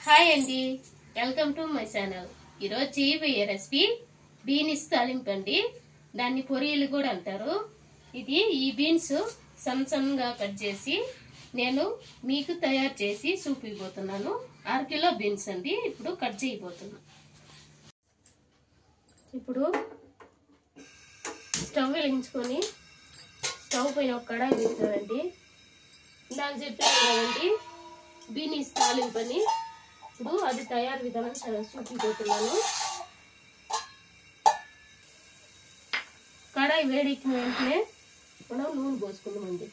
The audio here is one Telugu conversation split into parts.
హాయ్ అండి, వెల్కమ్ టు మై ఛానల్. ఈరోజు చేయబోయే రెసిపీ బీన్స్ తాలింపు అండి. దాన్ని పొరియలు కూడా అంటారు. ఈ బీన్స్ సన్నగా కట్ చేసి నేను మీకు తయారు చేసి చూపిపోతున్నాను. 6 కిలో బీన్స్ అండి. ఇప్పుడు కట్ చేయబోతున్నా. ఇప్పుడు స్టవ్ వెలిగించుకొని స్టవ్ పైన ఒక కడాయి పెట్టానండి. ఇందాక చెప్పాను కదండి బీన్స్ తాలింపు అని. ఇప్పుడు అది తయారు విధానం చూపిపోతున్నాను. కడాయి వేడెక్కిన వెంటనే మనం నూనె పోసుకుందామండి.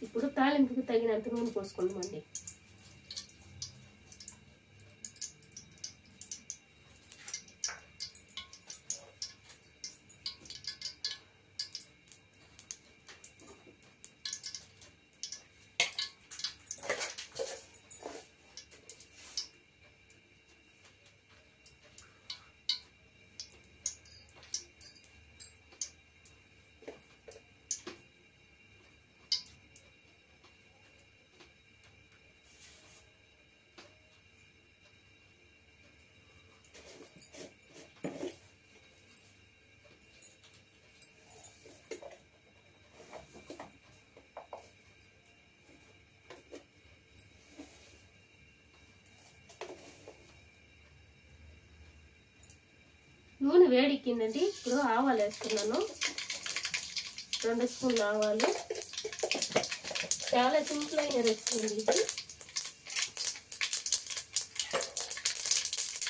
ఇప్పుడు తాలింపుకి తగినంత నూనె పోసుకుందామండి. నూనె వేడెక్కిందండి. ఇప్పుడు ఆవాలు వేసుకున్నాను. 2 స్పూన్లు ఆవాలు. చాలా సింపుల్ అయిన రెసిపీ అండి ఇది.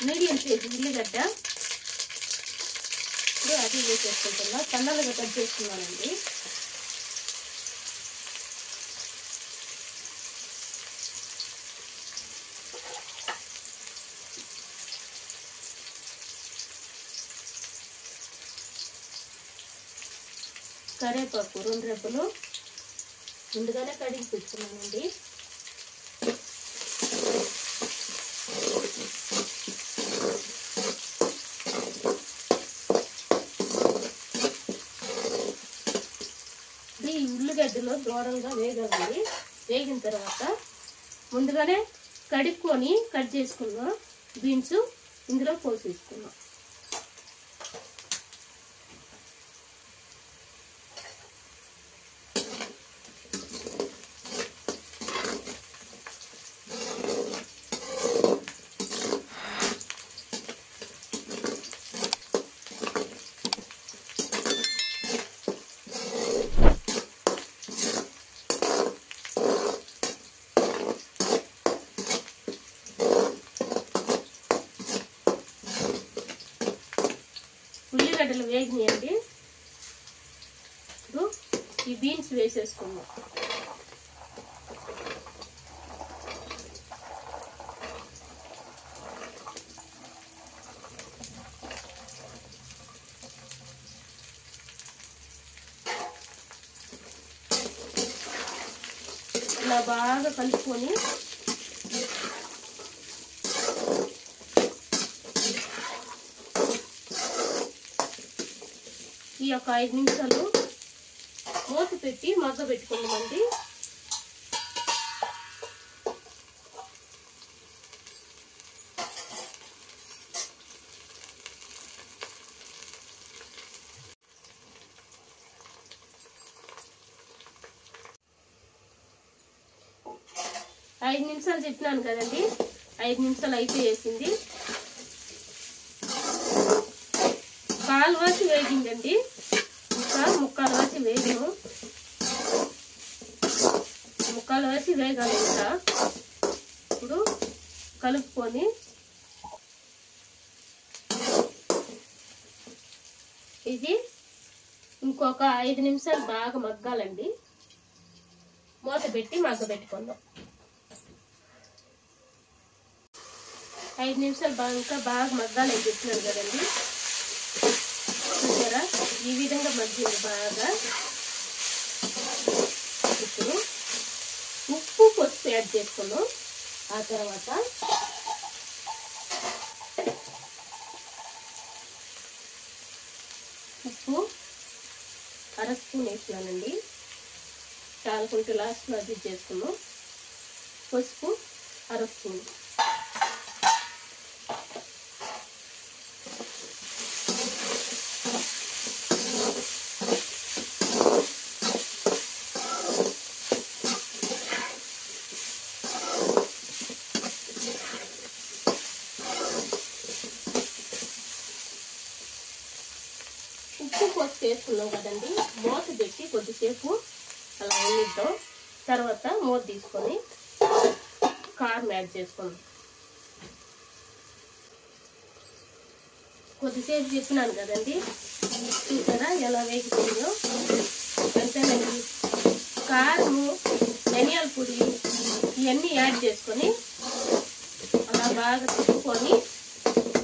మీడియం సైజ్ ఉల్లిగడ్డ ఇప్పుడు అది వేసేసుకుంటున్నా. సన్నగా కట్ చేసుకున్నానండి. కరివేపాకు 2 రెబ్బలు ముందుగానే కడిగి పెట్టుకున్నానండి. ఈ ఉల్లిగడ్డలో దూరంగా వేగాలి. వేగిన తర్వాత ముందుగానే కడుక్కొని కట్ చేసుకున్న బీన్స్ ఇందులో పోసేసుకున్నాం. ఉల్లిగడ్డలు వేగినాయండి. ఇప్పుడు ఈ బీన్స్ వేసేసుకుందాం. ఇలా బాగా కలుపుకొని ఈ యొక్క 5 నిమిషాలు మూత పెట్టి మగ్గ పెట్టుకుందామండి. ఐదు నిమిషాలు చెప్పినాను కదండి. 5 నిమిషాలు అయిపోయేసింది. కాలు వాసి వేగిందండి. ఇంకా ముక్కాలు వాసి వేగను. ముక్కాలు వాసి వేగాలి. ఇంకా ఇప్పుడు కలుపుకొని ఇది ఇంకొక 5 నిమిషాలు బాగా మగ్గాలండి. మూత పెట్టి మగ్గ పెట్టుకుందాం. 5 నిమిషాలు ఇంకా బాగా మగ్గాలని చెప్పినాను కదండి. చూసారా, ఈ విధంగా మగ్గింది బాగా. ఇప్పుడు ఉప్పు పసుపు యాడ్ చేసుకున్నాం. ఆ తర్వాత ఉప్పు 1/2 స్పూన్ వేసినానండి. చాలకుంటే లాస్ట్లో అది చేసుకున్నాం. పసుపు 1/2 స్పూన్. ఉప్పు పసుపు వేసుకున్నాం కదండి, మూత పెట్టి కొద్దిసేపు అలా ఉండిద్దాం. తర్వాత మూత తీసుకొని కారం యాడ్ చేసుకుందాం. కొద్దిసేపు చెప్పినాను కదండి, చూసారా ఎలా వేగిపోయిందో. అంతేనండి. కారము, ధనియాల పొడి ఇవన్నీ యాడ్ చేసుకొని అలా బాగా తిప్పుకొని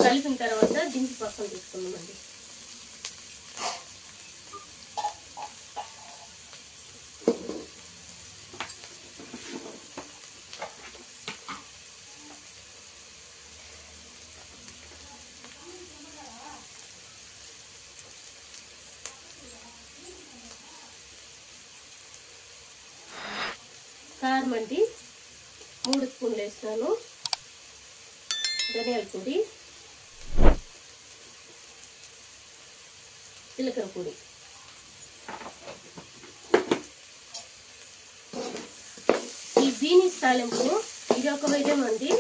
కలిపిన తర్వాత దించి పక్కన తీసుకుందామండి. కారం అండి 3 స్పూన్లు వేస్తాను. ధనియాల పొడి, జీలకర్ర పొడి, ఈ బీన్స్ తాలింపు ఇది ఒక విధం అండి.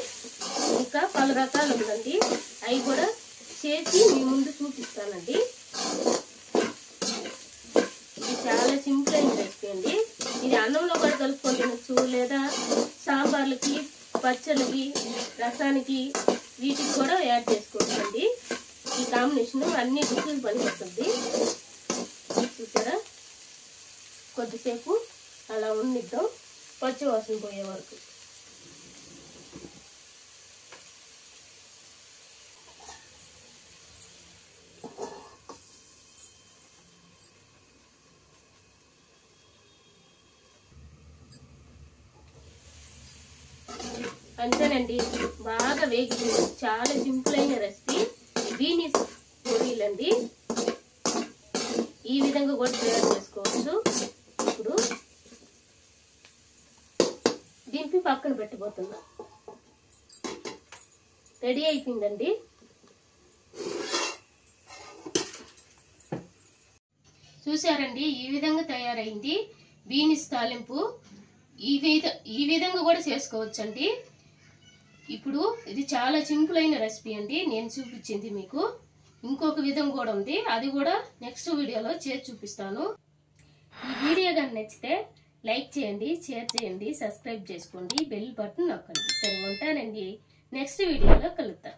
ఇంకా పలు రకాలు ఉందండి, అవి కూడా చేసి మీ ముందు చూపిస్తానండి. ఇది చాలా సింపుల్ అయిన రెసిపీ అండి. ఇది అన్నంలో కూడా కలుపుకొని తినచ్చు, లేదా సాంబార్లకి, పచ్చళ్ళకి, రసానికి వీటికి కూడా యాడ్ చేసుకోవచ్చు అండి. ఈ కాంబినేషన్ అన్ని డిష్లకు పనికొస్తుంది. చూసారా, కొద్దిసేపు అలా ఉండిద్దాం పచ్చి వాసన పోయే వరకు. అంతేనండి, బాగా వేగింది. చాలా సింపుల్ అయిన రెసిపీ బీన్స్ పొడిలండి. ఈ విధంగా కూడా తయారు చేసుకోవచ్చు. ఇప్పుడు దింపి పక్కన పెట్టబోతున్నా. రెడీ అయిపోయిందండి. చూసారండి, ఈ విధంగా తయారైంది బీన్స్ తాలింపు. ఈ విధంగా కూడా చేసుకోవచ్చండి. ఇప్పుడు ఇది చాలా సింపుల్ అయిన రెసిపీ అండి. నేను చూపించింది మీకు ఇంకొక విధం కూడా ఉంది, అది కూడా నెక్స్ట్ వీడియోలో చేసి చూపిస్తాను. ఈ వీడియో కానీ నచ్చితే లైక్ చేయండి, షేర్ చేయండి, సబ్స్క్రైబ్ చేసుకోండి, బెల్ బటన్ నొక్కండి. సరే, ఉంటానండి. నెక్స్ట్ వీడియోలో కలుద్దాం.